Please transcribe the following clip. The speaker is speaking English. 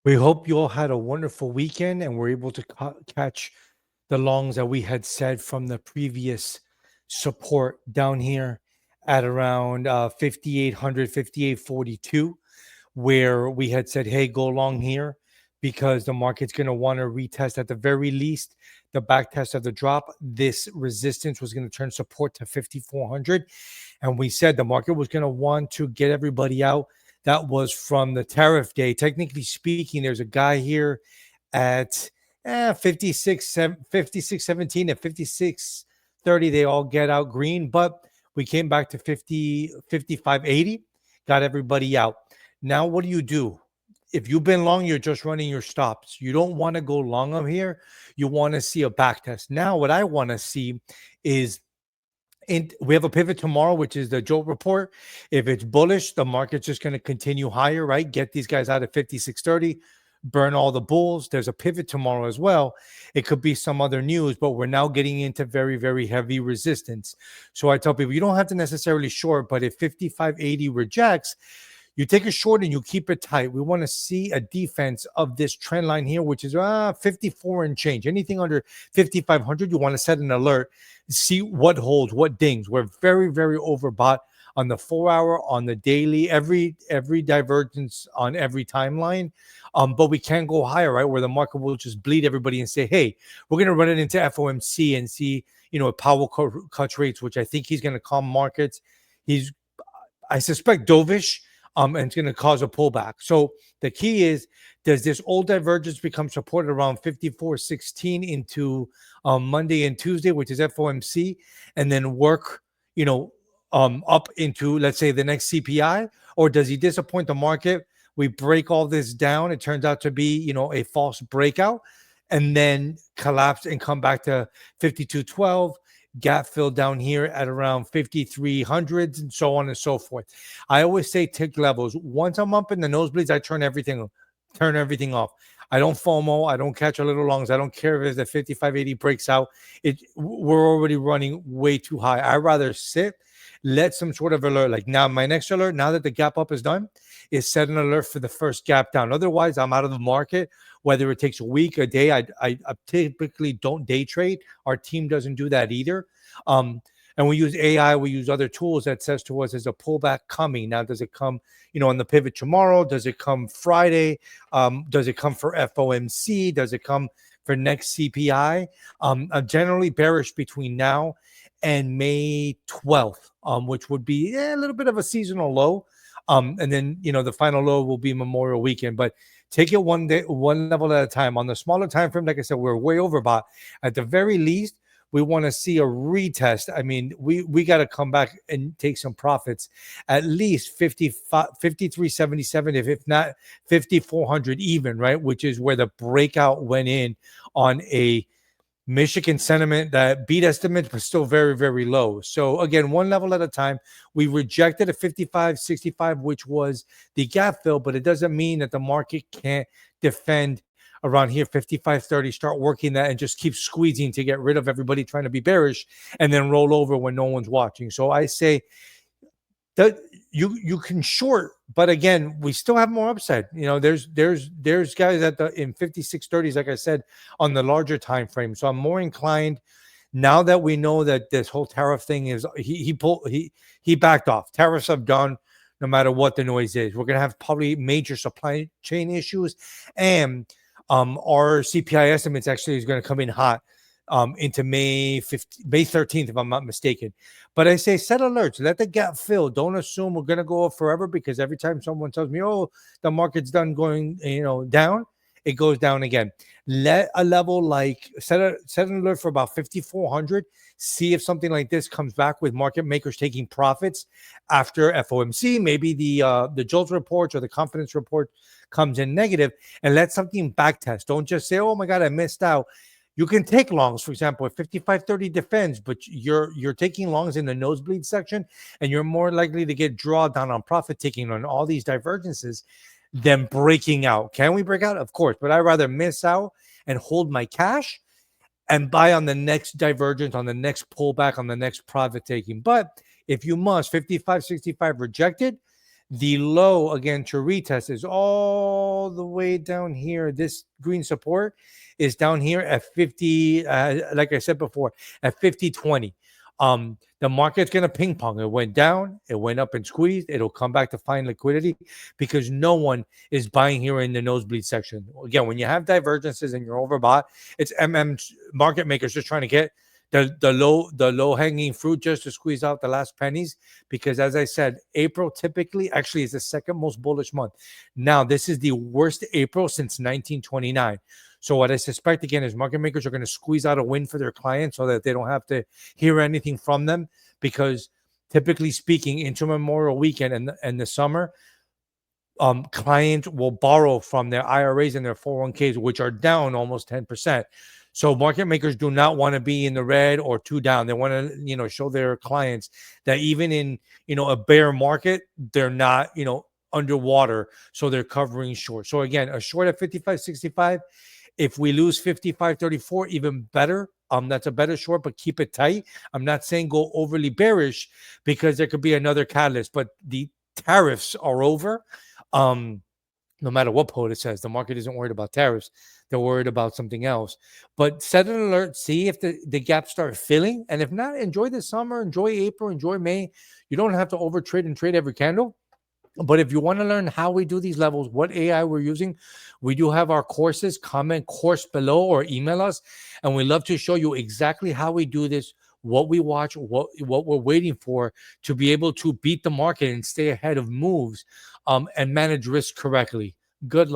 We hope you all had a wonderful weekend and were able to catch the longs that we had said from the previous support down here at around 5,800, where we had said, hey, go long here because the market's going to want to retest at the very least the back test of the drop. This resistance was going to turn support to 5,400. And we said the market was going to want to get everybody out. That was from the tariff day. Technically speaking, there's a guy here at 56.17 and 56.30. They all get out green, but we came back to 55.80, got everybody out. Now, what do? If you've been long, you're just running your stops. You don't want to go long up here. You want to see a back test. Now, what I want to see is we have a pivot tomorrow, which is the Jolt report. If it's bullish, the market's just going to continue higher, right? Get these guys out at 56.30, burn all the bulls. There's a pivot tomorrow as well. It could be some other news, but we're now getting into very, very heavy resistance. So I tell people you don't have to necessarily short, but if 55.80 rejects, you take a short and you keep it tight. We want to see a defense of this trend line here, which is 54 and change. Anything under 5,500, you want to set an alert, see what holds, what dings. We're very, very overbought on the 4-hour, on the daily, every divergence on every timeline. But we can go higher, right? Where the market will just bleed everybody and say, hey, we're going to run it into FOMC and see, Powell cuts rates, which I think he's going to calm markets. I suspect dovish. And it's going to cause a pullback. So the key is, does this old divergence become supported around 54.16 into Monday and Tuesday, which is FOMC, and then work, up into, let's say, the next CPI? Or does he disappoint the market? We break all this down. It turns out to be, a false breakout, and then collapse and come back to 52.12. Gap fill down here at around 5,300s and so on and so forth. I always say tick levels. Once I'm up in the nosebleeds, I turn everything off. I don't FOMO. I don't catch a little longs. I don't care if the 55.80 breaks out. We're already running way too high. I'd rather sit, let some sort of alert. Like now, my next alert, now that the gap up is done, is set an alert for the first gap down. Otherwise, I'm out of the market. Whether it takes a week, a day, I typically don't day trade. Our team doesn't do that either. And we use AI, we use other tools that says to us, there's a pullback coming. Now, does it come, on the pivot tomorrow? Does it come Friday? Does it come for FOMC? Does it come for next CPI? I'm generally bearish between now and May 12th, which would be a little bit of a seasonal low. And then, the final low will be Memorial Weekend. But take it one day, one level at a time. On the smaller time frame, like I said, we're way overbought. At the very least, we want to see a retest. I mean, we got to come back and take some profits, at least 53.77, if not 5,400 even, right? Which is where the breakout went in on a Michigan sentiment that beat estimates, but still very, very low. So again, one level at a time. We rejected a 55.65, which was the gap fill, but it doesn't mean that the market can't defend around here, 55.30, start working that and just keep squeezing to get rid of everybody trying to be bearish and then roll over when no one's watching. So I say that you can short, but again, we still have more upside. There's guys in 56.30s, like I said, on the larger time frame. So I'm more inclined now that we know that this whole tariff thing is he backed off. Tariffs have done no matter what the noise is. We're gonna have probably major supply chain issues, and our CPI estimates actually is going to come in hot into May 13th, if I'm not mistaken. But I say set alerts, let the gap fill. Don't assume we're going to go up forever, because every time someone tells me, oh, the market's done going, down, it goes down again. Let a level like set an alert for about 5,400. See if something like this comes back with market makers taking profits after FOMC. Maybe the JOLTS reports or the confidence report comes in negative, and let something back test. Don't just say, oh my God, I missed out. You can take longs, for example, if 55.30 defends, but you're taking longs in the nosebleed section, and you're more likely to get drawdown on profit taking on all these divergences than breaking out. Can we break out? Of course, but I'd rather miss out and hold my cash and buy on the next divergence, on the next pullback, on the next profit taking. But if you must, 55.65 rejected, The low, again, to retest is all the way down here. This green support is down here at 50, like I said before, at 50.20. The market's going to ping pong. It went down, it went up and squeezed. It'll come back to find liquidity because no one is buying here in the nosebleed section. Again, when you have divergences and you're overbought, it's market makers just trying to get the low hanging fruit just to squeeze out the last pennies, because as I said, April typically actually is the second most bullish month. Now this is the worst April since 1929. So what I suspect again is market makers are going to squeeze out a win for their clients so that they don't have to hear anything from them, because typically speaking, into Memorial Weekend and the summer, clients will borrow from their IRAs and their 401ks, which are down almost 10%. So market makers do not want to be in the red or two down. They want to, show their clients that even in, a bear market, they're not, underwater. So they're covering short. So again, a short at 55.65. If we lose 55.34, even better. That's a better short, but keep it tight. I'm not saying go overly bearish because there could be another catalyst, but the tariffs are over. No matter what POTUS says, the market isn't worried about tariffs. They're worried about something else. But set an alert, see if the gaps start filling. And if not, enjoy the summer, enjoy April, enjoy May. You don't have to overtrade and trade every candle. But if you want to learn how we do these levels, what AI we're using, we do have our courses. Comment course below or email us. And we love to show you exactly how we do this, what we watch, what we're waiting for to be able to beat the market and stay ahead of moves, and manage risk correctly. Good luck.